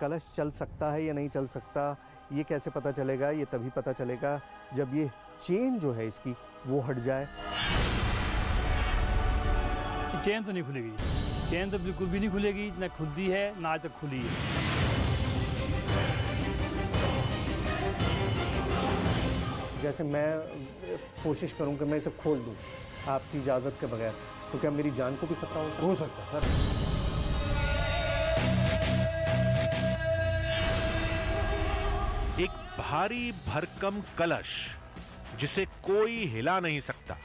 कलश चल सकता है या नहीं चल सकता, ये कैसे पता चलेगा? ये तभी पता चलेगा जब ये चेन जो है इसकी वो हट जाए। चेन तो नहीं खुलेगी, चेन तो बिल्कुल भी नहीं खुलेगी, ना खुलती है ना आज तक खुली है। जैसे मैं कोशिश करूं कि मैं इसे खोल दूं आपकी इजाज़त के बगैर, तो क्या मेरी जान को भी खतरा हो सकता है? सर, एक भारी भरकम कलश जिसे कोई हिला नहीं सकता,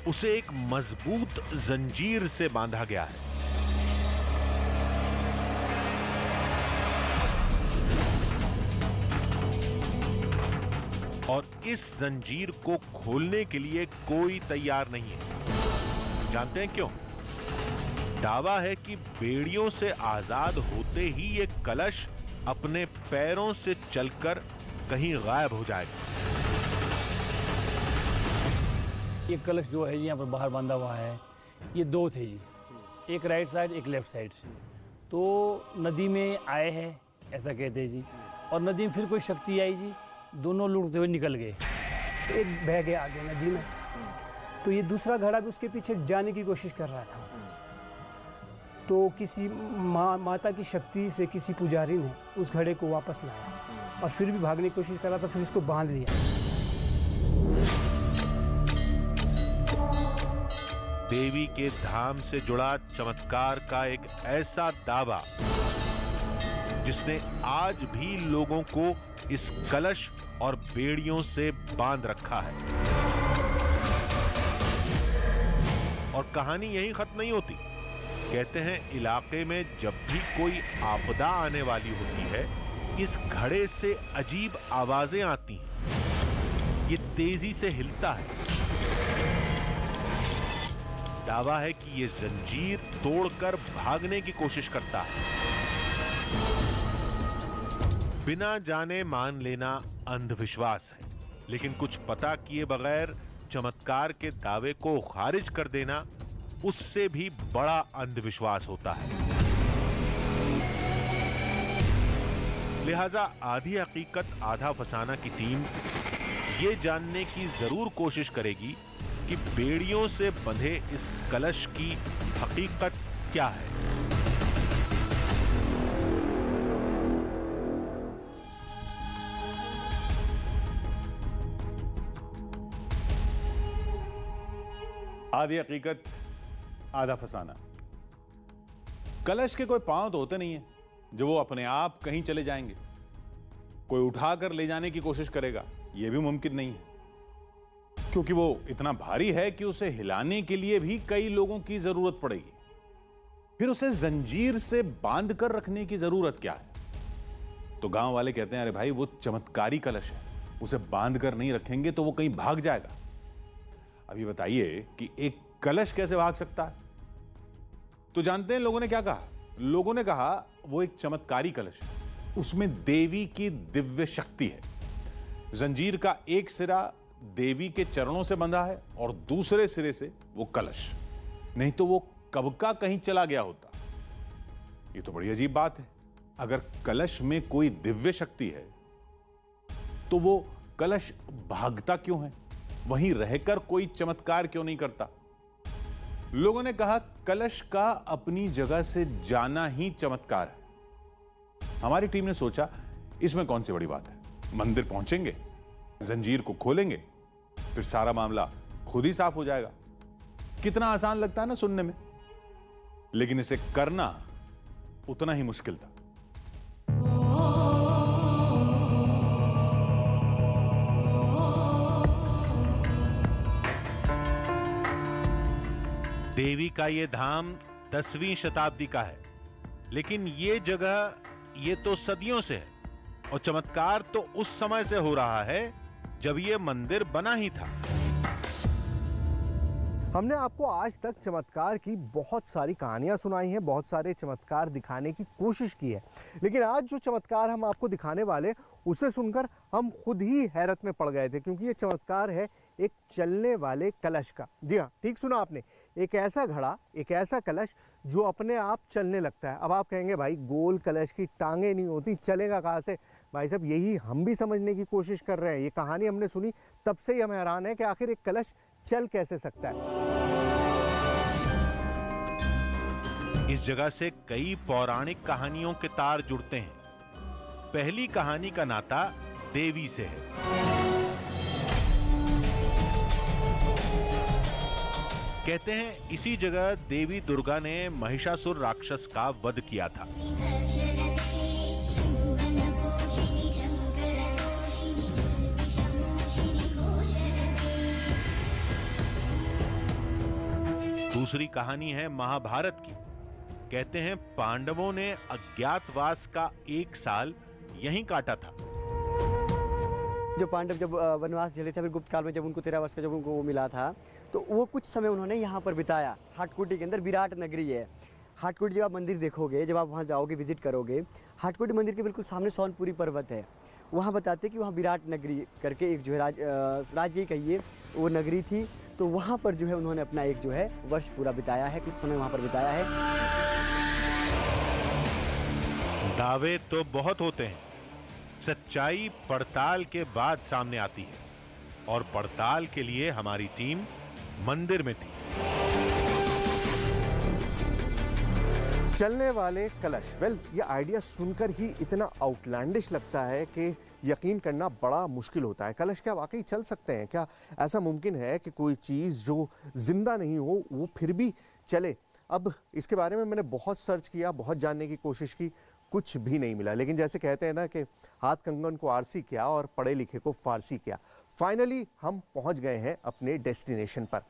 उसे एक मजबूत जंजीर से बांधा गया है। और इस जंजीर को खोलने के लिए कोई तैयार नहीं है। जानते हैं क्यों? दावा है कि बेड़ियों से आजाद होते ही ये कलश अपने पैरों से चलकर कहीं गायब हो जाएगा। ये कलश जो है यहाँ पर बाहर बांधा हुआ है, ये दो थे जी, एक राइट साइड एक लेफ्ट साइड। तो नदी में आए हैं ऐसा कहते हैं जी, और नदी में फिर कोई शक्ति आई जी, दोनों लुढ़कते हुए निकल गए। एक बह गया आगे नदी में, तो ये दूसरा घड़ा भी उसके पीछे जाने की कोशिश कर रहा था। तो किसी माता की शक्ति से किसी पुजारी ने उस घड़े को वापस लाया और फिर भी भागने की कोशिश कर रहा था, फिर इसको बांध दिया। देवी के धाम से जुड़ा चमत्कार का एक ऐसा दावा जिसने आज भी लोगों को इस कलश और बेड़ियों से बांध रखा है। और कहानी यहीं खत्म नहीं होती। कहते हैं इलाके में जब भी कोई आपदा आने वाली होती है, इस घड़े से अजीब आवाजें आती हैं। ये तेजी से हिलता है। दावा है कि ये जंजीर तोड़कर भागने की कोशिश करता है। बिना जाने मान लेना अंधविश्वास है, लेकिन कुछ पता किए बगैर चमत्कार के दावे को खारिज कर देना उससे भी बड़ा अंधविश्वास होता है। लिहाजा आधी हकीकत आधा फसाना की टीम ये जानने की जरूर कोशिश करेगी कि बेड़ियों से बंधे इस कलश की हकीकत क्या है। आधी हकीकत आधा फसाना। कलश के कोई पांव तो होते नहीं है जो वो अपने आप कहीं चले जाएंगे। कोई उठाकर ले जाने की कोशिश करेगा, यह भी मुमकिन नहीं है, क्योंकि वो इतना भारी है कि उसे हिलाने के लिए भी कई लोगों की जरूरत पड़ेगी। फिर उसे जंजीर से बांध कर रखने की जरूरत क्या है? तो गांव वाले कहते हैं, अरे भाई वो चमत्कारी कलश है, उसे बांध कर नहीं रखेंगे तो वो कहीं भाग जाएगा। अभी बताइए कि एक कलश कैसे भाग सकता है? तो जानते हैं लोगों ने क्या कहा? लोगों ने कहा वो एक चमत्कारी कलश है, उसमें देवी की दिव्य शक्ति है। जंजीर का एक सिरा देवी के चरणों से बंधा है और दूसरे सिरे से वो कलश, नहीं तो वो कब का कहीं चला गया होता। ये तो बड़ी अजीब बात है। अगर कलश में कोई दिव्य शक्ति है तो वो कलश भागता क्यों है? वहीं रहकर कोई चमत्कार क्यों नहीं करता? लोगों ने कहा कलश का अपनी जगह से जाना ही चमत्कार है। हमारी टीम ने सोचा इसमें कौन सी बड़ी बात है, मंदिर पहुंचेंगे, जंजीर को खोलेंगे, फिर सारा मामला खुद ही साफ हो जाएगा। कितना आसान लगता है ना सुनने में, लेकिन इसे करना उतना ही मुश्किल था। देवी का ये धाम 10वीं शताब्दी का है, लेकिन ये जगह ये तो सदियों से है, और चमत्कार तो उस समय से हो रहा है जब ये मंदिर बना ही था। हमने आपको आज तक चमत्कार की बहुत सारी कहानियां सुनाई हैं, बहुत सारे चमत्कार दिखाने की कोशिश की है, लेकिन आज जो चमत्कार हम आपको दिखाने वाले उसे सुनकर हम खुद ही हैरत में पड़ गए थे, क्योंकि ये चमत्कार है एक चलने वाले कलश का। जी हाँ, ठीक सुना आपने, एक ऐसा घड़ा, एक ऐसा कलश जो अपने आप चलने लगता है। अब आप कहेंगे भाई गोल कलश की टांगे नहीं होती, चलेगा कहाँ से? भाई साहब यही हम भी समझने की कोशिश कर रहे हैं। ये कहानी हमने सुनी तब से ही हम हैरान है कि आखिर एक कलश चल कैसे सकता है। इस जगह से कई पौराणिक कहानियों के तार जुड़ते हैं। पहली कहानी का नाता देवी से है। कहते हैं इसी जगह देवी दुर्गा ने महिषासुर राक्षस का वध किया था। दूसरी कहानी है महाभारत की। कहते हैं पांडवों ने अज्ञातवास का 1 साल यहीं काटा था। जो पांडव जब वनवास झेले थे, फिर गुप्त काल में जब उनको 13 वर्ष का जब उनको वो मिला था, तो वो कुछ समय उन्होंने यहाँ पर बिताया। हाटकोटी के अंदर विराट नगरी है। हाटकोटी जब आप मंदिर देखोगे, जब आप वहाँ जाओगे, विजिट करोगे, हाटकोटी मंदिर के बिल्कुल सामने सोनपुरी पर्वत है। वहाँ बताते कि वहाँ विराट नगरी करके एक जो है राज्य कहिए वो नगरी थी। तो वहाँ पर जो है उन्होंने अपना एक जो है वर्ष पूरा बिताया है, कुछ समय वहाँ पर बिताया है। दावे तो बहुत होते हैं, सच्चाई पड़ताल के बाद सामने आती है, और पड़ताल के लिए हमारी टीम मंदिर में थी। चलने वाले कलश, वेल ये आइडिया सुनकर ही इतना आउटलैंडिश लगता है कि यकीन करना बड़ा मुश्किल होता है। कलश क्या वाकई चल सकते हैं? क्या ऐसा मुमकिन है कि कोई चीज़ जो जिंदा नहीं हो वो फिर भी चले? अब इसके बारे में मैंने बहुत सर्च किया, बहुत जानने की कोशिश की, कुछ भी नहीं मिला। लेकिन जैसे कहते हैं ना कि हाथ कंगन को आरसी किया और पढ़े लिखे को फारसी किया। फाइनली हम पहुंच गए हैं अपने डेस्टिनेशन पर।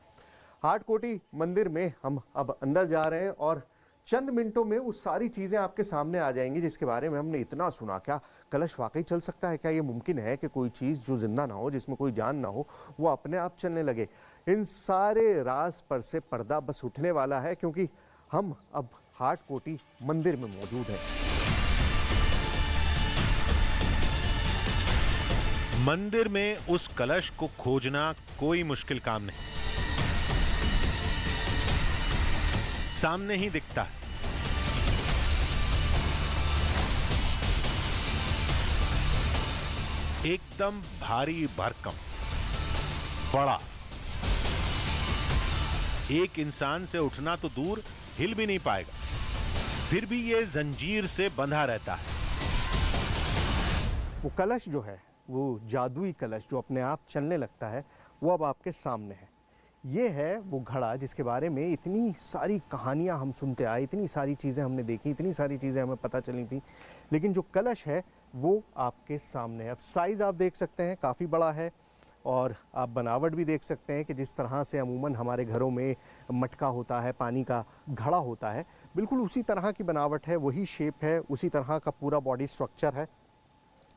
हाटकोटी मंदिर में हम अब अंदर जा रहे हैं और चंद मिनटों में वो सारी चीज़ें आपके सामने आ जाएंगी जिसके बारे में हमने इतना सुना। क्या कलश वाकई चल सकता है? क्या ये मुमकिन है कि कोई चीज़ जो जिंदा ना हो, जिसमें कोई जान ना हो, वो अपने आप चलने लगे? इन सारे राज पर से पर्दा बस उठने वाला है, क्योंकि हम अब हाटकोटी मंदिर में मौजूद हैं। मंदिर में उस कलश को खोजना कोई मुश्किल काम नहीं, सामने ही दिखता है। एकदम भारी भरकम, बड़ा, एक इंसान से उठना तो दूर, हिल भी नहीं पाएगा, फिर भी ये जंजीर से बंधा रहता है। वो कलश जो है, वो जादुई कलश जो अपने आप चलने लगता है, वो अब आपके सामने है। ये है वो घड़ा जिसके बारे में इतनी सारी कहानियां हम सुनते आए, इतनी सारी चीज़ें हमने देखी, इतनी सारी चीज़ें हमें पता चली थी, लेकिन जो कलश है वो आपके सामने है। अब साइज़ आप देख सकते हैं, काफ़ी बड़ा है, और आप बनावट भी देख सकते हैं कि जिस तरह से अमूमन हमारे घरों में मटका होता है, पानी का घड़ा होता है, बिल्कुल उसी तरह की बनावट है, वही शेप है, उसी तरह का पूरा बॉडी स्ट्रक्चर है,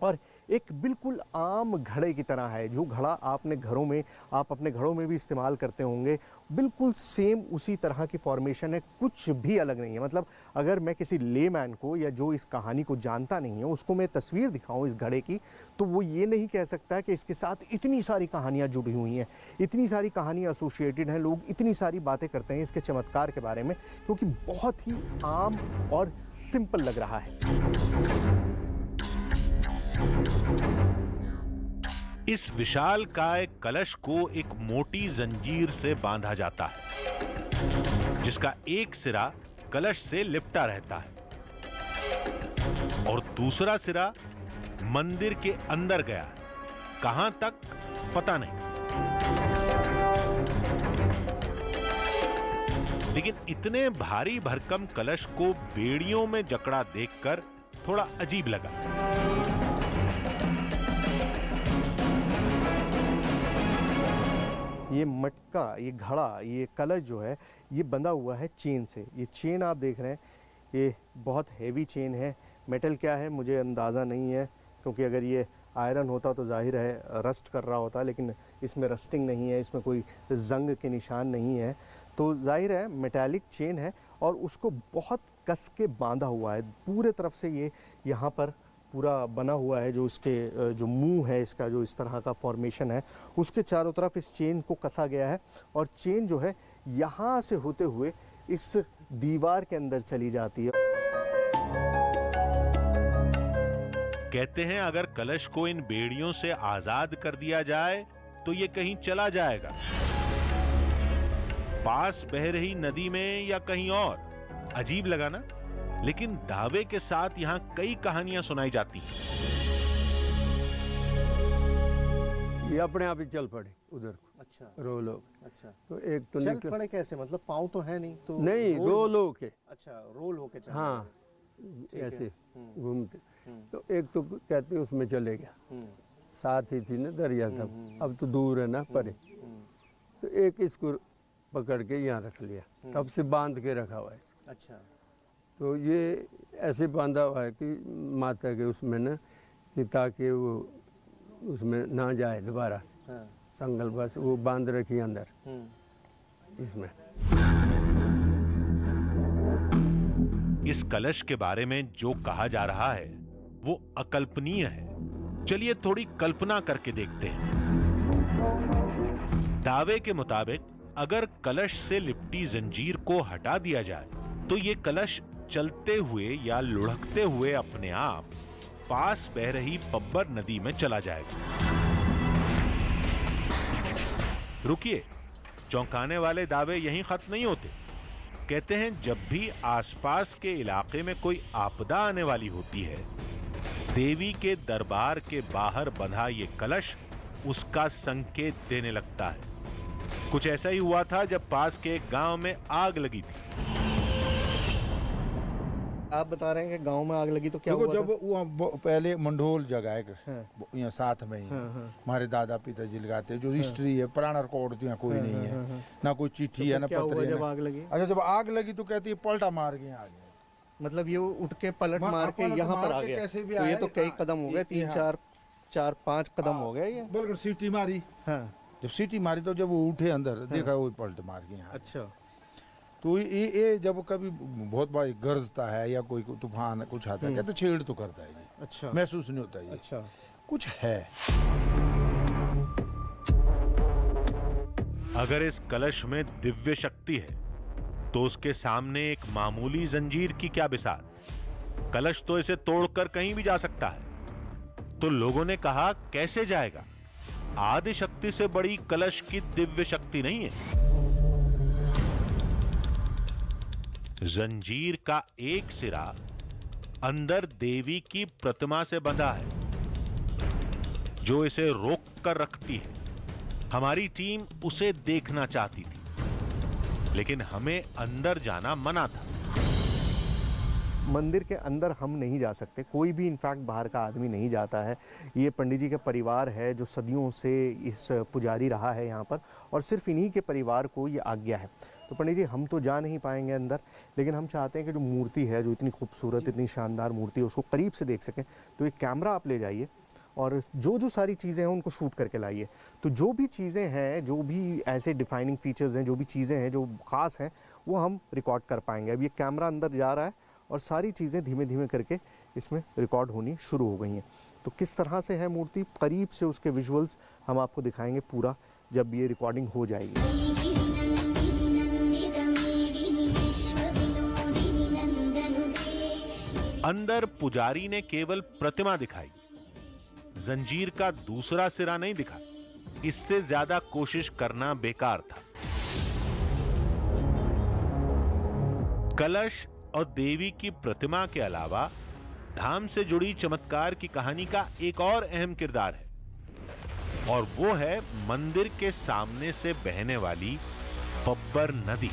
और एक बिल्कुल आम घड़े की तरह है। जो घड़ा आप अपने घरों में भी इस्तेमाल करते होंगे, बिल्कुल सेम उसी तरह की फॉर्मेशन है, कुछ भी अलग नहीं है। मतलब अगर मैं किसी लेमैन को या जो इस कहानी को जानता नहीं है उसको मैं तस्वीर दिखाऊं इस घड़े की, तो वो ये नहीं कह सकता कि इसके साथ इतनी सारी कहानियाँ जुड़ी हुई हैं, इतनी सारी कहानियाँ एसोसिएटेड हैं, लोग इतनी सारी बातें करते हैं इसके चमत्कार के बारे में, क्योंकि बहुत ही आम और सिंपल लग रहा है। इस विशालकाय कलश को एक मोटी जंजीर से बांधा जाता है, जिसका एक सिरा कलश से लिपटा रहता है और दूसरा सिरा मंदिर के अंदर गया है। कहां तक पता नहीं, लेकिन इतने भारी भरकम कलश को बेड़ियों में जकड़ा देखकर थोड़ा अजीब लगा। ये मटका, ये घड़ा, ये कलश जो है, ये बंधा हुआ है चेन से। ये चेन आप देख रहे हैं, ये बहुत हैवी चेन है। मेटल क्या है मुझे अंदाज़ा नहीं है, क्योंकि अगर ये आयरन होता तो जाहिर है रस्ट कर रहा होता, लेकिन इसमें रस्टिंग नहीं है, इसमें कोई जंग के निशान नहीं है, तो जाहिर है मेटालिक चेन है और उसको बहुत कस के बांधा हुआ है। पूरे तरफ से ये यहाँ पर पूरा बना हुआ है, जो इसके जो मुंह है, इसका जो इस तरह का फॉर्मेशन है, उसके चारों तरफ इस चेन को कसा गया है और चेन जो है यहाँ से होते हुए इस दीवार के अंदर चली जाती है। कहते हैं अगर कलश को इन बेड़ियों से आजाद कर दिया जाए तो ये कहीं चला जाएगा, पास बह रही नदी में या कहीं और। अजीब लगा ना? लेकिन दावे के साथ यहां कई कहानियां सुनाई जाती हैं। ये अपने आप ही चल पड़े उधर। अच्छा, रो लोग। अच्छा, तो एक तो चल निकल पड़े कैसे? मतलब पाँव तो है नहीं तो नहीं, रो लोग के। अच्छा, रोल होके चल। हाँ, ऐसे घूमते। तो एक तो कहते उसमें चले गया, साथ ही थी ना दरिया तब, अब तो दूर है ना परे। तो एक इसको पकड़ के यहाँ रख लिया, तब से बांध के रखा हुआ है। अच्छा, तो ये ऐसे बांधा हुआ है कि माता के उसमें ना, कि ताकि वो उसमें ना जाए दोबारा। हाँ। संगल बस वो बांध रखी अंदर इसमें। इस कलश के बारे में जो कहा जा रहा है वो अकल्पनीय है। चलिए थोड़ी कल्पना करके देखते हैं। दावे के मुताबिक अगर कलश से लिपटी जंजीर को हटा दिया जाए तो ये कलश चलते हुए या लुढ़कते हुए अपने आप पास बह रही पब्बर नदी में चला जाएगा। रुकिए, चौंकाने वाले दावे यहीं खत्म नहीं होते। कहते हैं जब भी आसपास के इलाके में कोई आपदा आने वाली होती है, देवी के दरबार के बाहर बंधा ये कलश उसका संकेत देने लगता है। कुछ ऐसा ही हुआ था जब पास के एक गांव में आग लगी थी। आप बता रहे हैं कि गांव में आग लगी तो क्या हुआ? जब वो पहले मंडोल जगह है हाँ। यहाँ साथ में ही हमारे दादा पिताजी लगाते हैं, जो हिस्ट्री है, पुराना रिकॉर्ड तो यहाँ कोई नहीं है, ना कोई चिट्ठी है, ना पत्र है। जब आग लगी? अच्छा, जब आग लगी तो कहती है पलटा मार के आ गया। मतलब ये उठ के पलट मार के यहाँ पर आ गया। तो ये तो कई कदम हो गए, 3-4-5 कदम हो गए ये। बिल्कुल सीटी मारी। हाँ, जब सीटी मारी तो जब वो उठे अंदर देखा वो पलट मार के यहाँ। अच्छा, तो ये जब कभी बहुत बड़ा गरजता है या कोई तूफान कुछ आता है तो छेड़ तो करता है ये। अच्छा, महसूस नहीं होता ये। अच्छा, कुछ है। अगर इस कलश में दिव्य शक्ति है तो उसके सामने एक मामूली जंजीर की क्या बिसात? कलश तो इसे तोड़कर कहीं भी जा सकता है। तो लोगों ने कहा कैसे जाएगा? आदि शक्ति से बड़ी कलश की दिव्य शक्ति नहीं है। जंजीर का एक सिरा अंदर देवी की प्रतिमा से बंधा है जो इसे रोक कर रखती है। हमारी टीम उसे देखना चाहती थी लेकिन हमें अंदर जाना मना था। मंदिर के अंदर हम नहीं जा सकते, कोई भी इनफैक्ट बाहर का आदमी नहीं जाता है। ये पंडित जी का परिवार है जो सदियों से इस पुजारी रहा है यहाँ पर, और सिर्फ इन्हीं के परिवार को ये आज्ञा है। तो पंडित जी हम तो जा नहीं पाएंगे अंदर, लेकिन हम चाहते हैं कि जो मूर्ति है, जो इतनी खूबसूरत, इतनी शानदार मूर्ति है, उसको करीब से देख सकें। तो एक कैमरा आप ले जाइए और जो सारी चीज़ें हैं उनको शूट करके लाइए। तो जो भी चीज़ें हैं, जो भी ऐसे डिफाइनिंग फीचर्स हैं, जो भी चीज़ें हैं जो ख़ास हैं, वो हम रिकॉर्ड कर पाएंगे। अब ये कैमरा अंदर जा रहा है और सारी चीज़ें धीमे धीमे करके इसमें रिकॉर्ड होनी शुरू हो गई हैं। तो किस तरह से है मूर्ति, करीब से उसके विजुअल्स हम आपको दिखाएंगे पूरा जब ये रिकॉर्डिंग हो जाएगी। अंदर पुजारी ने केवल प्रतिमा दिखाई, जंजीर का दूसरा सिरा नहीं दिखा। इससे ज्यादा कोशिश करना बेकार था। कलश और देवी की प्रतिमा के अलावा धाम से जुड़ी चमत्कार की कहानी का एक और अहम किरदार है, और वो है मंदिर के सामने से बहने वाली पब्बर नदी।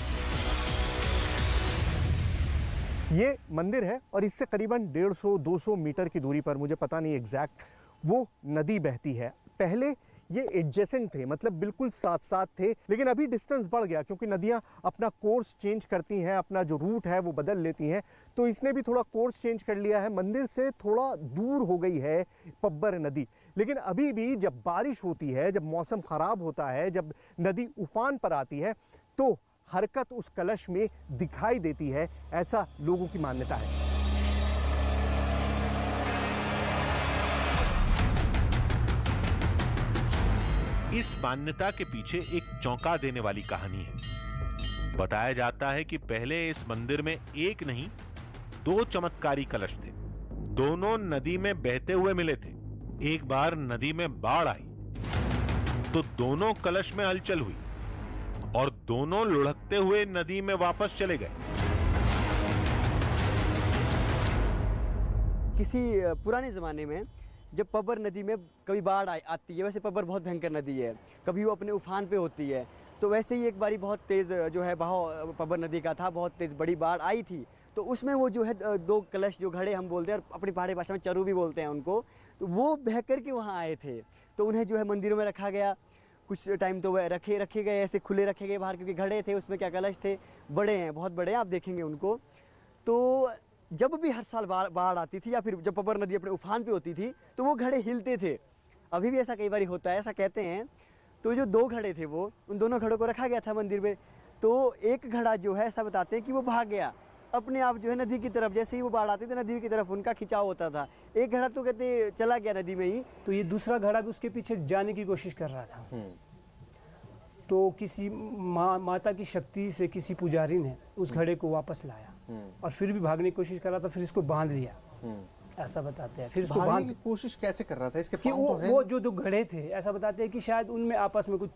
ये मंदिर है और इससे करीबन 150-200 मीटर की दूरी पर, मुझे पता नहीं एग्जैक्ट, वो नदी बहती है। पहले ये एडजेसेंट थे, मतलब बिल्कुल साथ साथ थे, लेकिन अभी डिस्टेंस बढ़ गया क्योंकि नदियाँ अपना कोर्स चेंज करती हैं, अपना जो रूट है वो बदल लेती हैं। तो इसने भी थोड़ा कोर्स चेंज कर लिया है, मंदिर से थोड़ा दूर हो गई है पब्बर नदी। लेकिन अभी भी जब बारिश होती है, जब मौसम ख़राब होता है, जब नदी उफान पर आती है, तो हरकत उस कलश में दिखाई देती है, ऐसा लोगों की मान्यता है। इस मान्यता के पीछे एक चौंका देने वाली कहानी है। बताया जाता है कि पहले इस मंदिर में एक नहीं 2 चमत्कारी कलश थे। दोनों नदी में बहते हुए मिले थे। एक बार नदी में बाढ़ आई तो दोनों कलश में हलचल हुई और दोनों लुढ़कते हुए नदी में वापस चले गए। किसी पुराने ज़माने में जब पब्बर नदी में कभी बाढ़ आती है, वैसे पब्बर बहुत भयंकर नदी है, कभी वो अपने उफान पे होती है, तो वैसे ही एक बारी बहुत तेज़ जो है बहाव पब्बर नदी का था, बहुत तेज़ बड़ी बाढ़ आई थी। तो उसमें वो जो है 2 कलश जो घड़े हम बोलते हैं और अपनी पहाड़ी भाषा में चरू भी बोलते हैं उनको, तो वो बह कर के वहाँ आए थे। तो उन्हें जो है मंदिरों में रखा गया, कुछ टाइम तो वह रखे गए, ऐसे खुले रखे गए बाहर, क्योंकि घड़े थे उसमें, क्या कलश थे, बड़े हैं, बहुत बड़े हैं, आप देखेंगे उनको। तो जब भी हर साल बाढ़ आती थी या फिर जब पब्बर नदी अपने उफान पे होती थी तो वो घड़े हिलते थे। अभी भी ऐसा कई बार होता है, ऐसा कहते हैं। तो जो 2 घड़े थे वो, उन दोनों घड़ों को रखा गया था मंदिर में। तो एक घड़ा जो है, ऐसा बताते हैं कि वो भाग गया अपने आप जो है नदी की तरफ। जैसे ही वो बाढ़ आती थी नदी की तरफ उनका खिंचाव होता था। एक घड़ा तो कहते चला गया नदी में ही। तो ये दूसरा घड़ा भी उसके पीछे जाने की कोशिश कर रहा था। तो किसी माता की शक्ति से किसी पुजारी ने उस घड़े को वापस लाया और फिर भी भागने की कोशिश कर रहा था, फिर इसको बांध लिया, ऐसा बताते हैं। फिर इसको भागने की कोशिश कैसे कर रहा था? इसके पाँव तो हैं। वो जो 2 घड़े थे, ऐसा बताते हैं कि शायद उनमें आपस में कुछ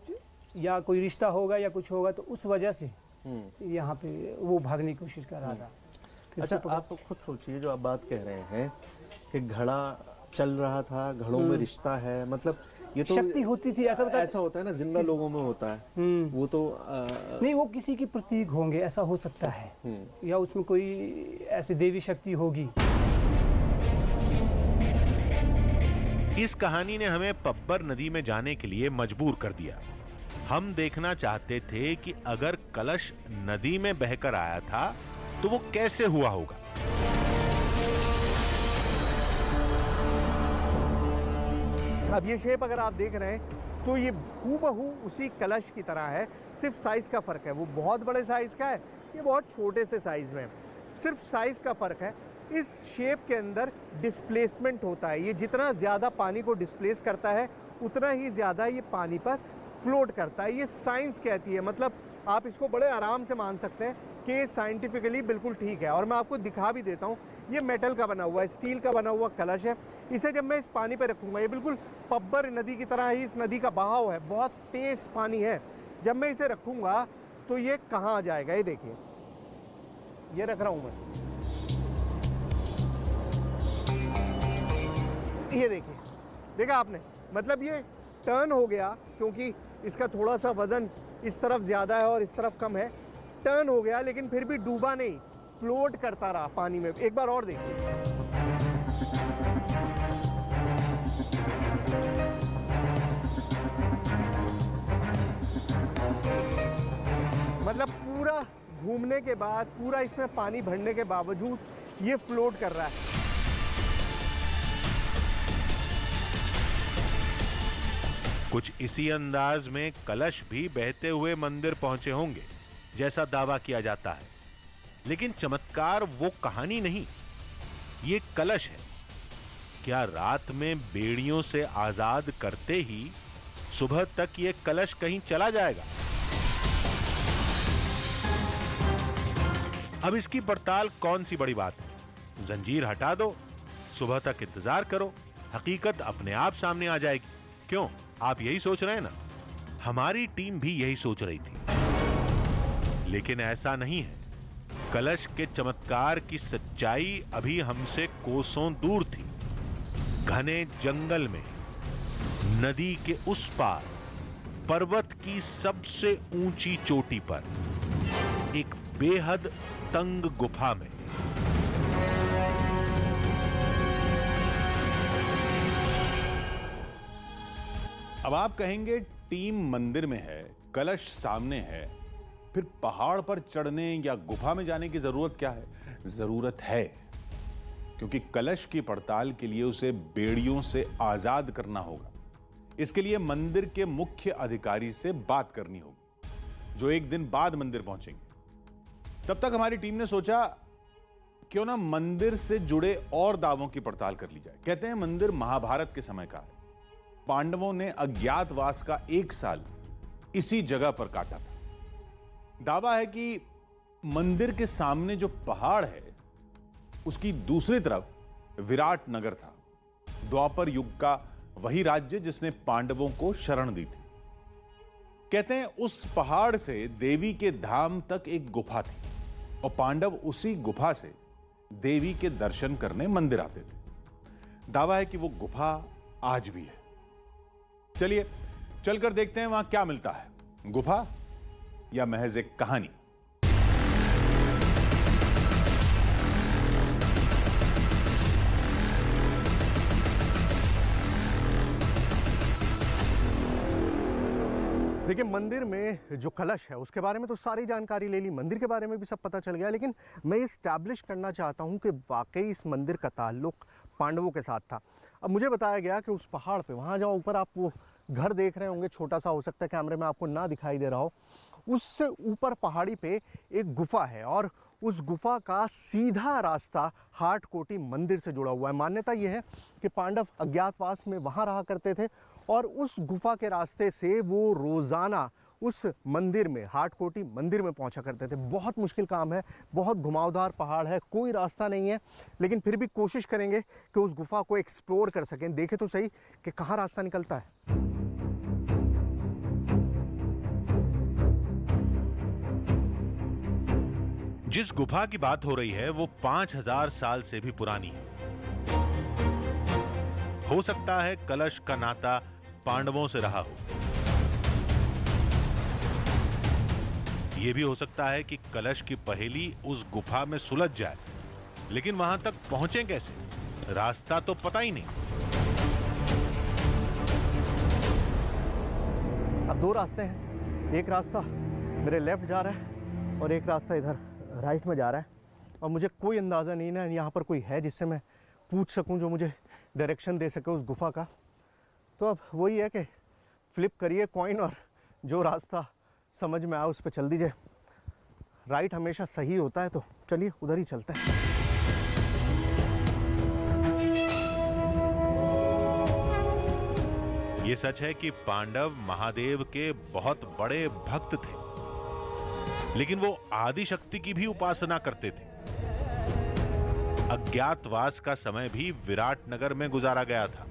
या कोई रिश्ता होगा या कुछ होगा, तो उस वजह से यहाँ पे वो भागने की कोशिश कर रहा था। अच्छा, आप खुद सोचिए, जो आप बात कह रहे हैं कि घड़ा चल रहा था, घड़ों में रिश्ता है, मतलब ये तो शक्ति होती थी, ऐसा होता है ना, जिंदा लोगों में होता है। वो तो नहीं, वो किसी की प्रतीक होंगे, ऐसा हो सकता है, या उसमें कोई ऐसी देवी शक्ति होगी। इस कहानी ने हमें पब्बर नदी में जाने के लिए मजबूर कर दिया। हम देखना चाहते थे कि अगर कलश नदी में बहकर आया था तो वो कैसे हुआ होगा। अब ये शेप अगर आप देख रहे हैं तो ये हूबहू उसी कलश की तरह है, सिर्फ साइज का फर्क है। वो बहुत बड़े साइज का है, ये बहुत छोटे से साइज में है, सिर्फ साइज का फर्क है। इस शेप के अंदर डिस्प्लेसमेंट होता है। ये जितना ज़्यादा पानी को डिस्प्लेस करता है उतना ही ज़्यादा ये पानी पर फ्लोट करता है। ये साइंस कहती है, मतलब आप इसको बड़े आराम से मान सकते हैं कि साइंटिफिकली बिल्कुल ठीक है। और मैं आपको दिखा भी देता हूँ, ये मेटल का बना हुआ है, स्टील का बना हुआ कलश है। इसे जब मैं इस पानी पे रखूँगा, ये बिल्कुल पब्बर नदी की तरह ही इस नदी का बहाव है, बहुत तेज़ पानी है। जब मैं इसे रखूँगा तो ये कहाँ आ जाएगा, ये देखिए, ये रख रहा हूँ मैं, ये देखिए, देखा आपने, मतलब ये टर्न हो गया, क्योंकि इसका थोड़ा सा वजन इस तरफ ज़्यादा है और इस तरफ कम है, टर्न हो गया, लेकिन फिर भी डूबा नहीं, फ्लोट करता रहा पानी में। एक बार और देखिए, मतलब पूरा घूमने के बाद, पूरा इसमें पानी भरने के बावजूद ये फ्लोट कर रहा है। कुछ इसी अंदाज में कलश भी बहते हुए मंदिर पहुंचे होंगे जैसा दावा किया जाता है। लेकिन चमत्कार वो कहानी नहीं, ये कलश है। क्या रात में बेड़ियों से आजाद करते ही सुबह तक ये कलश कहीं चला जाएगा? अब इसकी पड़ताल कौन सी बड़ी बात है। जंजीर हटा दो, सुबह तक इंतजार करो, हकीकत अपने आप सामने आ जाएगी। क्यों, आप यही सोच रहे हैं ना? हमारी टीम भी यही सोच रही थी, लेकिन ऐसा नहीं है। कलश के चमत्कार की सच्चाई अभी हमसे कोसों दूर थी। घने जंगल में, नदी के उस पार, पर्वत की सबसे ऊंची चोटी पर, एक बेहद तंग गुफा में अब आप कहेंगे टीम मंदिर में है, कलश सामने है, फिर पहाड़ पर चढ़ने या गुफा में जाने की जरूरत क्या है? जरूरत है, क्योंकि कलश की पड़ताल के लिए उसे बेड़ियों से आजाद करना होगा। इसके लिए मंदिर के मुख्य अधिकारी से बात करनी होगी, जो एक दिन बाद मंदिर पहुंचेंगे। तब तक हमारी टीम ने सोचा क्यों ना मंदिर से जुड़े और दावों की पड़ताल कर ली जाए। कहते हैं मंदिर महाभारत के समय का है। पांडवों ने अज्ञातवास का 1 साल इसी जगह पर काटा था। दावा है कि मंदिर के सामने जो पहाड़ है उसकी दूसरी तरफ विराट नगर था, द्वापर युग का वही राज्य जिसने पांडवों को शरण दी थी। कहते हैं उस पहाड़ से देवी के धाम तक एक गुफा थी और पांडव उसी गुफा से देवी के दर्शन करने मंदिर आते थे। दावा है कि वो गुफा आज भी है। चलिए चलकर देखते हैं वहां क्या मिलता है, गुफा या महज एक कहानी। देखिए, मंदिर में जो कलश है उसके बारे में तो सारी जानकारी ले ली, मंदिर के बारे में भी सब पता चल गया, लेकिन मैं इस्टेब्लिश करना चाहता हूं कि वाकई इस मंदिर का ताल्लुक पांडवों के साथ था। अब मुझे बताया गया कि उस पहाड़ पे, वहाँ जहाँ ऊपर आप वो घर देख रहे होंगे, छोटा सा हो सकता है कैमरे में आपको ना दिखाई दे रहा हो, उससे ऊपर पहाड़ी पे एक गुफा है और उस गुफा का सीधा रास्ता हाटकोटी मंदिर से जुड़ा हुआ है। मान्यता यह है कि पांडव अज्ञातवास में वहाँ रहा करते थे और उस गुफा के रास्ते से वो रोज़ाना उस मंदिर में, हाटकोटी मंदिर में पहुंचा करते थे। बहुत मुश्किल काम है, बहुत घुमावदार पहाड़ है, कोई रास्ता नहीं है, लेकिन फिर भी कोशिश करेंगे कि उस गुफा को एक्सप्लोर कर सकें। देखें तो सही कि कहाँ रास्ता निकलता है। जिस गुफा की बात हो रही है वो 5000 साल से भी पुरानी है। हो सकता है कलश का नाता पांडवों से रहा हो। यह भी हो सकता है कि कलश की पहेली उस गुफा में सुलझ जाए, लेकिन वहां तक पहुंचे कैसे, रास्ता तो पता ही नहीं। अब दो रास्ते हैं, एक रास्ता मेरे लेफ्ट जा रहा है और एक रास्ता इधर राइट में जा रहा है, और मुझे कोई अंदाज़ा नहीं ना यहाँ पर कोई है जिससे मैं पूछ सकूं, जो मुझे डायरेक्शन दे सके उस गुफा का। तो अब वही है कि फ्लिप करिए कॉइन और जो रास्ता समझ में आए उस पर चल दीजिए। राइट हमेशा सही होता है, तो चलिए उधर ही चलते हैं। ये सच है कि पांडव महादेव के बहुत बड़े भक्त थे, लेकिन वो आदि शक्ति की भी उपासना करते थे। अज्ञातवास का समय भी विराट नगर में गुजारा गया था।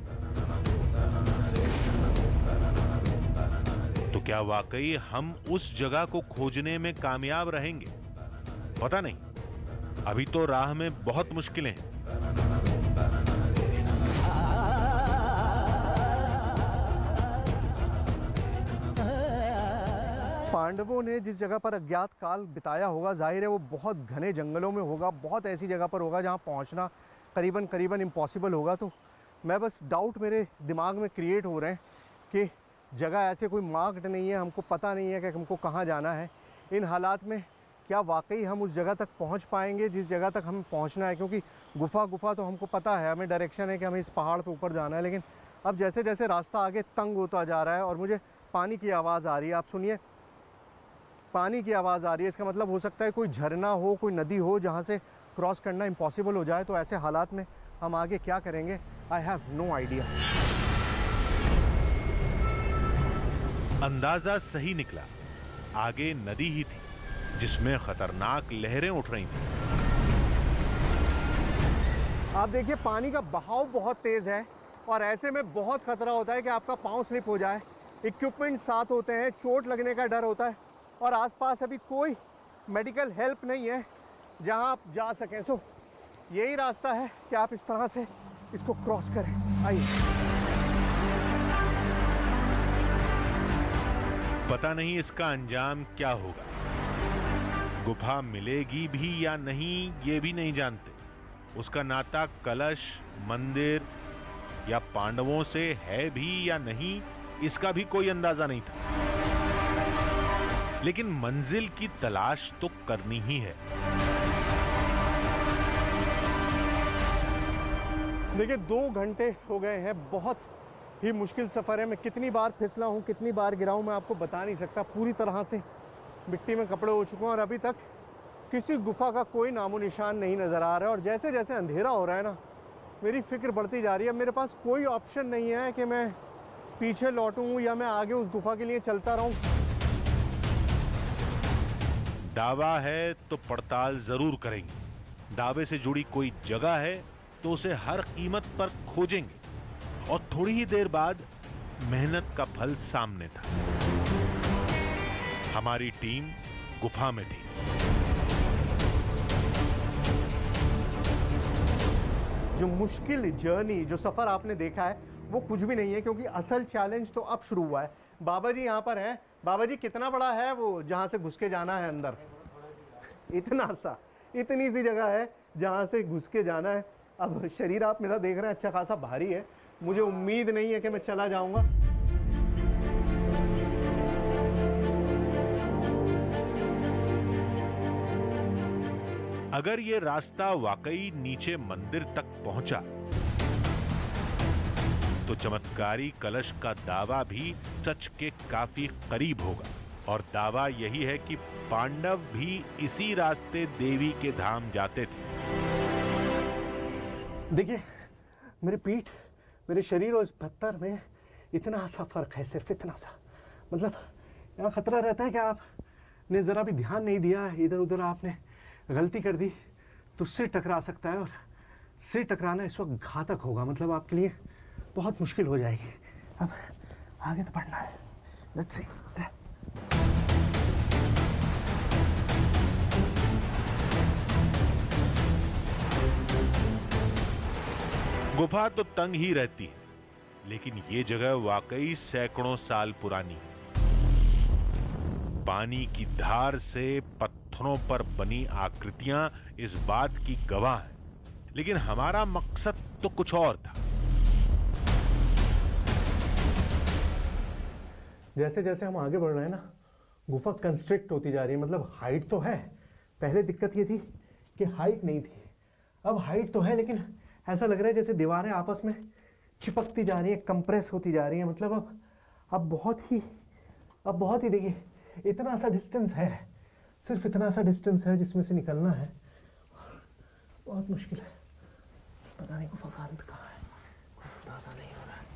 तो क्या वाकई हम उस जगह को खोजने में कामयाब रहेंगे? पता नहीं, अभी तो राह में बहुत मुश्किलें हैं। पांडवों ने जिस जगह पर अज्ञात काल बिताया होगा, जाहिर है वो बहुत घने जंगलों में होगा, बहुत ऐसी जगह पर होगा जहां पहुंचना करीबन इम्पॉसिबल होगा। तो मैं बस डाउट मेरे दिमाग में क्रिएट हो रहे हैं कि जगह ऐसे कोई मार्क्ड नहीं है, हमको पता नहीं है कि हमको कहाँ जाना है। इन हालात में क्या वाकई हम उस जगह तक पहुंच पाएंगे जिस जगह तक हमें पहुंचना है? क्योंकि गुफा तो हमको पता है, हमें डायरेक्शन है कि हमें इस पहाड़ पे ऊपर जाना है, लेकिन अब जैसे जैसे रास्ता आगे तंग होता जा रहा है और मुझे पानी की आवाज़ आ रही है। आप सुनिए, पानी की आवाज़ आ रही है, इसका मतलब हो सकता है कोई झरना हो, कोई नदी हो जहाँ से क्रॉस करना इम्पॉसिबल हो जाए। तो ऐसे हालात में हम आगे क्या करेंगे? I have no idea. अंदाजा सही निकला, आगे नदी ही थी जिसमें खतरनाक लहरें उठ रही थी। आप देखिए, पानी का बहाव बहुत तेज है और ऐसे में बहुत खतरा होता है कि आपका पाँव स्लिप हो जाए। इक्विपमेंट साथ होते हैं, चोट लगने का डर होता है और आसपास अभी कोई मेडिकल हेल्प नहीं है जहां आप जा सकें। सो यही रास्ता है कि आप इस तरह से इसको क्रॉस करें। आइए। पता नहीं इसका अंजाम क्या होगा, गुफा मिलेगी भी या नहीं ये भी नहीं जानते। उसका नाता कलश, मंदिर या पांडवों से है भी या नहीं, इसका भी कोई अंदाजा नहीं था। लेकिन मंजिल की तलाश तो करनी ही है। देखिए, 2 घंटे हो गए हैं, बहुत ही मुश्किल सफ़र है। मैं कितनी बार फिसला हूँ, कितनी बार गिरा हूँ, मैं आपको बता नहीं सकता। पूरी तरह से मिट्टी में कपड़े हो चुके हैं और अभी तक किसी गुफा का कोई नामो निशान नहीं नज़र आ रहा है। और जैसे जैसे अंधेरा हो रहा है ना, मेरी फिक्र बढ़ती जा रही है। मेरे पास कोई ऑप्शन नहीं है कि मैं पीछे लौटूँ या मैं आगे उस गुफा के लिए चलता रहूँ। दावा है तो पड़ताल जरूर करेंगे। दावे से जुड़ी कोई जगह है तो उसे हर कीमत पर खोजेंगे। और थोड़ी ही देर बाद मेहनत का फल सामने था। हमारी टीम गुफा में थी। जो मुश्किल जर्नी, जो सफर आपने देखा है वो कुछ भी नहीं है, क्योंकि असल चैलेंज तो अब शुरू हुआ है। बाबा जी यहाँ पर हैं। बाबा जी, कितना बड़ा है वो जहाँ से घुस के जाना है अंदर? इतना सा, इतनी सी जगह है जहाँ से घुस के जाना है। अब शरीर आप मेरा देख रहे हैं अच्छा खासा भारी है। मुझे उम्मीद नहीं है कि मैं चला जाऊंगा। अगर ये रास्ता वाकई नीचे मंदिर तक पहुंचा तो चमत्कारी कलश का दावा भी सच के काफी करीब होगा। और दावा यही है कि पांडव भी इसी रास्ते देवी के धाम जाते थे। देखिए, मेरी पीठ, मेरे शरीर और इस पत्थर में इतना सा फर्क है, सिर्फ इतना सा। मतलब यहाँ खतरा रहता है कि आपने जरा भी ध्यान नहीं दिया, इधर उधर आपने गलती कर दी तो सिर टकरा सकता है। और सिर टकराना इस वक्त घातक होगा, मतलब आपके लिए बहुत मुश्किल हो जाएगी। अब आगे तो बढ़ना है। Let's see. गुफा तो तंग ही रहती है, लेकिन ये जगह वाकई सैकड़ों साल पुरानी है। पानी की धार से पत्थरों पर बनी आकृतियां इस बात की गवाह हैं। लेकिन हमारा मकसद तो कुछ और था। जैसे जैसे हम आगे बढ़ रहे हैं ना, गुफा कंस्ट्रिक्ट होती जा रही है। मतलब हाइट तो है, पहले दिक्कत ये थी कि हाइट नहीं थी, अब हाइट तो है, लेकिन ऐसा लग रहा है जैसे दीवारें आपस में चिपकती जा रही है, कंप्रेस होती जा रही है। मतलब अब बहुत ही देखिए, इतना सा डिस्टेंस है, सिर्फ इतना सा डिस्टेंस है जिसमें से निकलना है। बहुत मुश्किल है। पता नहीं गुफा का अंत कहाँ है, कोई अंदाजा नहीं हो रहा है।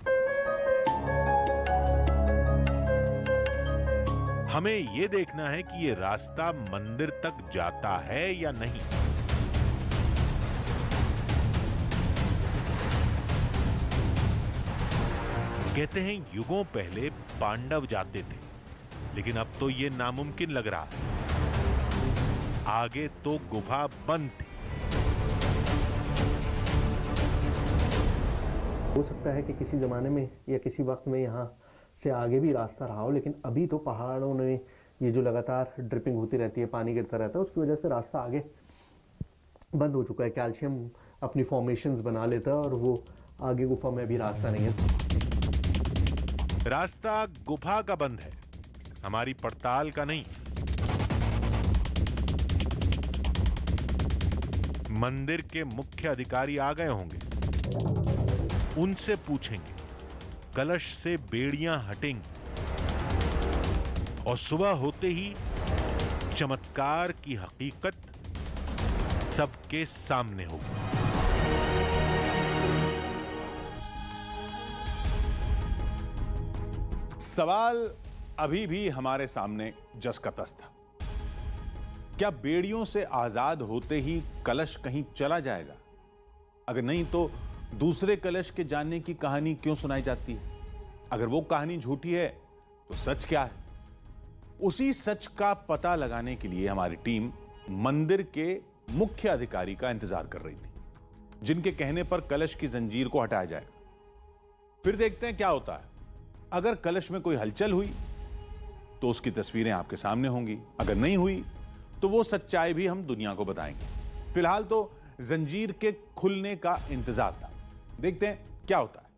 हमें यह देखना है कि ये रास्ता मंदिर तक जाता है या नहीं। कहते हैं युगों पहले पांडव जाते थे, लेकिन अब तो ये नामुमकिन लग रहा है। आगे तो गुफा बंद थी। हो सकता है कि किसी ज़माने में या किसी वक्त में यहाँ से आगे भी रास्ता रहा हो, लेकिन अभी तो पहाड़ों में ये जो लगातार ड्रिपिंग होती रहती है, पानी गिरता रहता है, उसकी वजह से रास्ता आगे बंद हो चुका है। कैल्शियम अपनी फॉर्मेशंस बना लेता है और वो आगे गुफा में भी रास्ता नहीं है। रास्ता गुफा का बंद है, हमारी पड़ताल का नहीं। मंदिर के मुख्य अधिकारी आ गए होंगे, उनसे पूछेंगे। कलश से बेड़ियां हटेंगी और सुबह होते ही चमत्कार की हकीकत सबके सामने होगी। सवाल अभी भी हमारे सामने जस का तस था। क्या बेड़ियों से आजाद होते ही कलश कहीं चला जाएगा? अगर नहीं तो दूसरे कलश के जानने की कहानी क्यों सुनाई जाती है? अगर वो कहानी झूठी है तो सच क्या है? उसी सच का पता लगाने के लिए हमारी टीम मंदिर के मुख्य अधिकारी का इंतजार कर रही थी, जिनके कहने पर कलश की जंजीर को हटाया जाएगा। फिर देखते हैं क्या होता है। अगर कलश में कोई हलचल हुई तो उसकी तस्वीरें आपके सामने होंगी, अगर नहीं हुई तो वो सच्चाई भी हम दुनिया को बताएंगे। फिलहाल तो जंजीर के खुलने का इंतजार था। देखते हैं क्या होता है।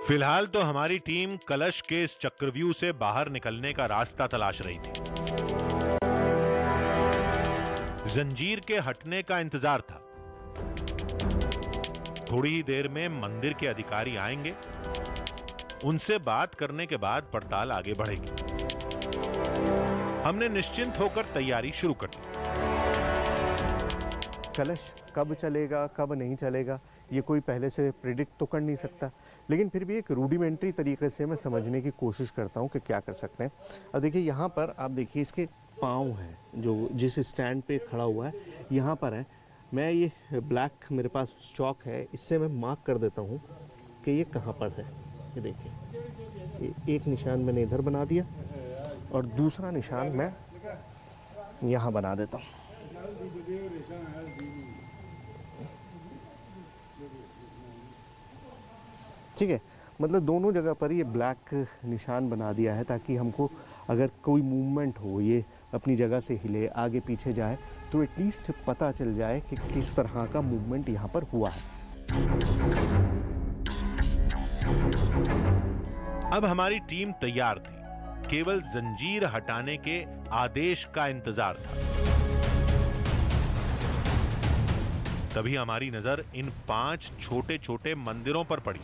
फिलहाल तो हमारी टीम कलश के इस चक्रव्यूह से बाहर निकलने का रास्ता तलाश रही थी। जंजीर के हटने का इंतजार था। थोड़ी ही देर में मंदिर के अधिकारी आएंगे, उनसे बात करने के बाद पड़ताल आगे बढ़ेगी। हमने निश्चिंत होकर तैयारी शुरू कर दी। कलश कब चलेगा, कब नहीं चलेगा, ये कोई पहले से प्रिडिक्ट तो कर नहीं सकता, लेकिन फिर भी एक रूडिमेंट्री तरीके से मैं समझने की कोशिश करता हूँ कि क्या कर सकते हैं। अब देखिए यहाँ पर आप देखिए इसके पाँव हैं जो जिस स्टैंड पे खड़ा हुआ है यहाँ पर है। मैं ये ब्लैक मेरे पास चौक है, इससे मैं मार्क कर देता हूँ कि ये कहाँ पर है। ये देखिए एक निशान मैंने इधर बना दिया और दूसरा निशान मैं यहाँ बना देता हूँ। ठीक है, मतलब दोनों जगह पर ये ब्लैक निशान बना दिया है ताकि हमको अगर कोई मूवमेंट हो, ये अपनी जगह से हिले, आगे पीछे जाए, तो एटलीस्ट पता चल जाए कि किस तरह का मूवमेंट यहाँ पर हुआ है। अब हमारी टीम तैयार थी, केवल जंजीर हटाने के आदेश का इंतजार था। तभी हमारी नजर इन 5 छोटे छोटे मंदिरों पर पड़ी।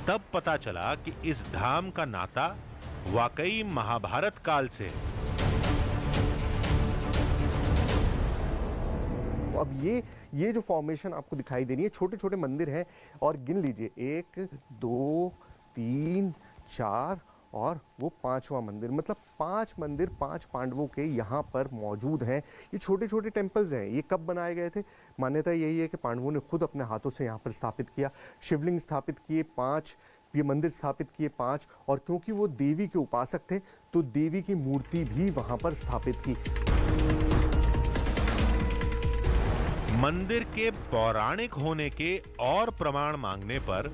तब पता चला कि इस धाम का नाता वाकई महाभारत काल से है। अब ये जो फॉर्मेशन आपको दिखाई दे रही है, छोटे छोटे मंदिर हैं और गिन लीजिए 1 2 3 4 और वो 5वां मंदिर, मतलब 5 मंदिर 5 पांडवों के यहाँ पर मौजूद हैं। ये छोटे छोटे टेम्पल्स हैं। ये कब बनाए गए थे? मान्यता यही है कि पांडवों ने खुद अपने हाथों से यहाँ पर स्थापित किया। शिवलिंग स्थापित किए 5, ये मंदिर स्थापित किए 5, और क्योंकि वो देवी के उपासक थे तो देवी की मूर्ति भी वहाँ पर स्थापित की। मंदिर के पौराणिक होने के और प्रमाण मांगने पर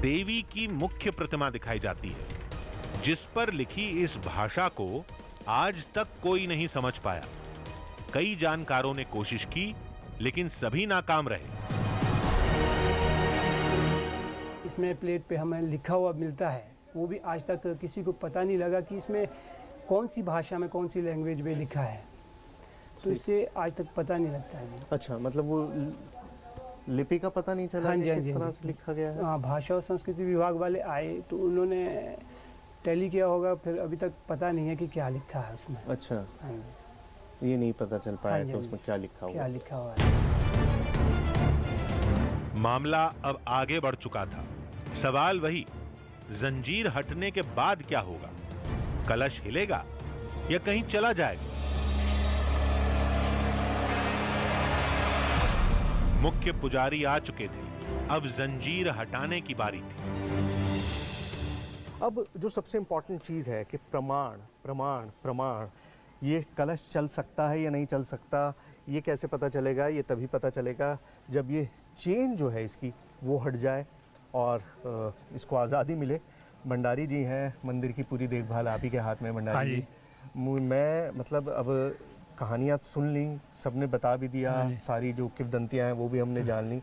देवी की मुख्य प्रतिमा दिखाई जाती है, जिस पर लिखी इस भाषा को आज तक कोई नहीं समझ पाया। कई जानकारों ने कोशिश की लेकिन सभी नाकाम रहे। इसमें प्लेट पे हमें लिखा हुआ मिलता है, वो भी आज तक किसी को पता नहीं लगा कि इसमें कौन सी भाषा में, कौन सी लैंग्वेज में लिखा है, तो इससे आज तक पता नहीं लगता है। अच्छा, मतलब वो लिपि का पता नहीं चला कि किस तरह से लिखा गया है? हाँ, भाषा और संस्कृति विभाग वाले आए तो उन्होंने टैली किया होगा, फिर अभी तक पता नहीं है कि क्या लिखा है उसमें। अच्छा, हाँ, ये नहीं पता चल पाया कि उसमें क्या लिखा हुआ है। मामला अब आगे बढ़ चुका था। सवाल वही, जंजीर हटने के बाद क्या होगा? कलश हिलेगा या कहीं चला जाएगा? मुख्य पुजारी आ चुके थे, अब जंजीर हटाने की बारी थी। अब जो सबसे इम्पॉर्टेंट चीज़ है कि प्रमाण प्रमाण प्रमाण, ये कलश चल सकता है या नहीं चल सकता, ये कैसे पता चलेगा? ये तभी पता चलेगा जब ये चेन जो है इसकी वो हट जाए और इसको आज़ादी मिले। भंडारी जी हैं, मंदिर की पूरी देखभाल आप ही के हाथ में भंडारी जी। मैं मतलब अब कहानियाँ सुन ली, सबने बता भी दिया, सारी जो किंवदंतियाँ हैं वो भी हमने जान ली,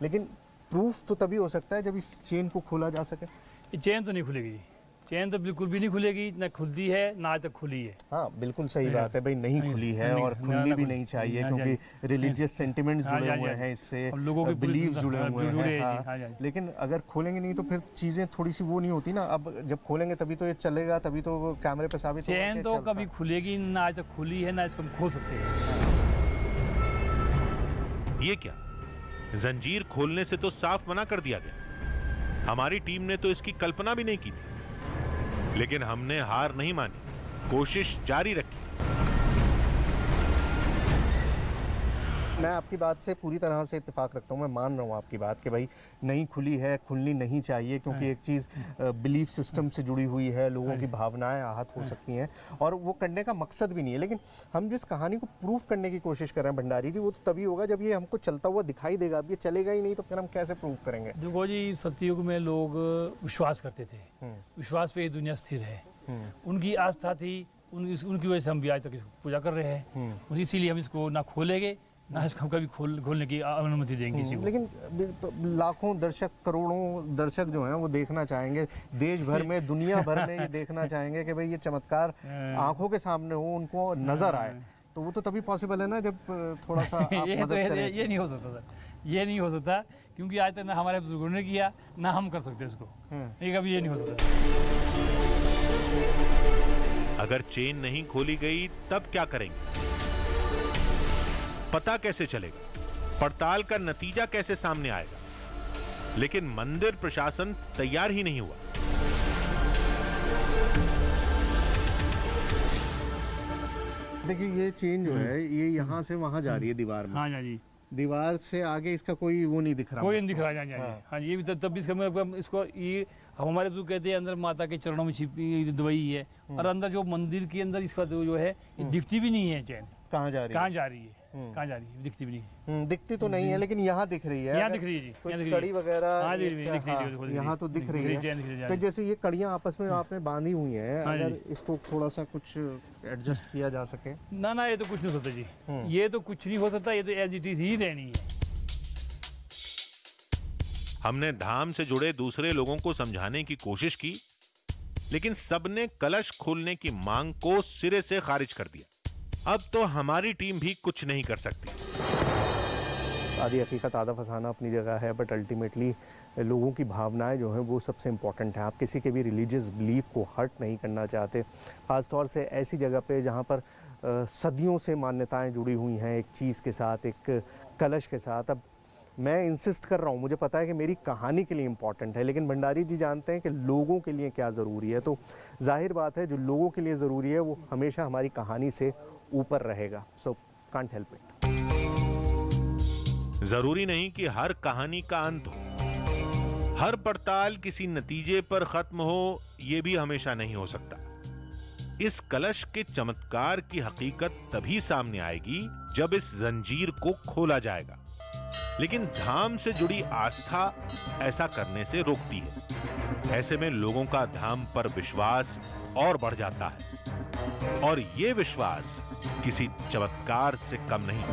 लेकिन प्रूफ तो तभी हो सकता है जब इस चेन को खोला जा सके। ये चेन तो नहीं खुलेगी जी, चेन तो बिल्कुल भी नहीं खुलेगी, ना खुलती है ना आज तक खुली है। हाँ, बिल्कुल सही बात है भाई, नहीं खुली है और खुलनी भी नहीं चाहिए, क्योंकि रिलीजियस सेंटिमेंट्स जुड़े हुए हैं इससे, लोगों के बिलीफ जुड़े हुए हैं। लेकिन अगर खोलेंगे नहीं तो फिर चीज़ें थोड़ी सी वो नहीं होती ना। अब जब खोलेंगे तभी तो ये चलेगा, तभी तो कैमरे पे साबित होगा। चेन तो कभी खुलेगी ना, आज तक खुली है ना इसको हम खोल सकते हैं। ये क्या, जंजीर खोलने से तो साफ मना कर दिया गया। हमारी टीम ने तो इसकी कल्पना भी नहीं की थी, लेकिन हमने हार नहीं मानी, कोशिश जारी रखी। मैं आपकी बात से पूरी तरह से इत्तेफाक रखता हूँ। मैं मान रहा हूँ आपकी बात कि भाई नहीं खुली है, खुलनी नहीं चाहिए, क्योंकि एक चीज़ बिलीफ सिस्टम से जुड़ी हुई है, लोगों की भावनाएं आहत हो सकती हैं और वो करने का मकसद भी नहीं है। लेकिन हम जिस कहानी को प्रूफ करने की कोशिश कर रहे हैं भंडारी जी, वो तो तभी होगा जब ये हमको चलता हुआ दिखाई देगा। अब ये चलेगा ही नहीं तो फिर हम कैसे प्रूफ करेंगे? देखो जी, सतयुग में लोग विश्वास करते थे, विश्वास पे ये दुनिया स्थिर है, उनकी आस्था थी, उनकी वजह से हम भी आज तक इसको पूजा कर रहे हैं। इसीलिए हम इसको ना खोलेंगे ना इसको हम कभी खोलने की अनुमति देंगे किसी को। लेकिन लाखों दर्शक, करोड़ों दर्शक जो हैं वो देखना चाहेंगे, देश भर में, दुनिया भर में ये देखना चाहेंगे कि भाई ये चमत्कार आंखों के सामने हो, उनको नजर आए। तो वो तो तभी पॉसिबल है ना जब थोड़ा सा आप मदद करें। ये नहीं हो सकता सर, ये नहीं हो सकता, क्योंकि आज तक ना हमारे बुजुर्गों ने किया ना हम कर सकते इसको। ये कभी ये नहीं हो सकता। अगर चेन नहीं खोली गई तब क्या करेंगे? पता कैसे चलेगा? पड़ताल का नतीजा कैसे सामने आएगा? लेकिन मंदिर प्रशासन तैयार ही नहीं हुआ। देखिए ये चेन जो है ये यहाँ से वहाँ जा रही है दीवार में। हाँ जी, दीवार से आगे इसका कोई वो नहीं दिख रहा। कोई नहीं दिख रहा। हाँ ये भी तब भी इसको ये हमारे तो कहते हैं अंदर माता के चरणों में छिपी दवाई है, और अंदर जो मंदिर के अंदर इसका जो है दिखती भी नहीं है चैन। कहाँ जा रही है? कहाँ जा रही है? कहाँ जा रही है? दिखती भी नहीं। दिखती तो नहीं है, लेकिन यहाँ दिख रही है। यहाँ दिख रही है जी, कोई कड़ी वगैरह यहाँ तो दिख रही है। तो जैसे ये कड़ियाँ आपस में आपने बांधी हुई हैं, अगर इसको थोड़ा सा कुछ एडजस्ट किया जा सके। ना ये तो कुछ नहीं हो सकता जी, ये तो कुछ नहीं हो सकता, ये तो एज इट इज ही रहनी है। हमने धाम से जुड़े दूसरे लोगों को समझाने की कोशिश की, लेकिन सबने कलश खोलने की मांग को सिरे से खारिज कर दिया। अब तो हमारी टीम भी कुछ नहीं कर सकती। आधी हकीकत आधा फसाना अपनी जगह है, बट अल्टीमेटली लोगों की भावनाएं जो हैं वो सबसे इम्पोर्टेंट है। आप किसी के भी रिलीजियस बिलीफ को हर्ट नहीं करना चाहते, ख़ासतौर से ऐसी जगह पे जहाँ पर सदियों से मान्यताएं जुड़ी हुई हैं एक चीज़ के साथ, एक कलश के साथ। अब मैं इंसिस्ट कर रहा हूँ, मुझे पता है कि मेरी कहानी के लिए इम्पॉर्टेंट है, लेकिन भंडारी जी जानते हैं कि लोगों के लिए क्या ज़रूरी है। तो जाहिर बात है जो लोगों के लिए ज़रूरी है वो हमेशा हमारी कहानी से ऊपर रहेगा। So can't help it. जरूरी नहीं कि हर कहानी का अंत हो, हर पड़ताल किसी नतीजे पर खत्म हो, ये भी हमेशा नहीं हो सकता। इस कलश के चमत्कार की हकीकत तभी सामने आएगी जब इस जंजीर को खोला जाएगा, लेकिन धाम से जुड़ी आस्था ऐसा करने से रोकती है। ऐसे में लोगों का धाम पर विश्वास और बढ़ जाता है, और ये विश्वास किसी चमत्कार से कम नहीं।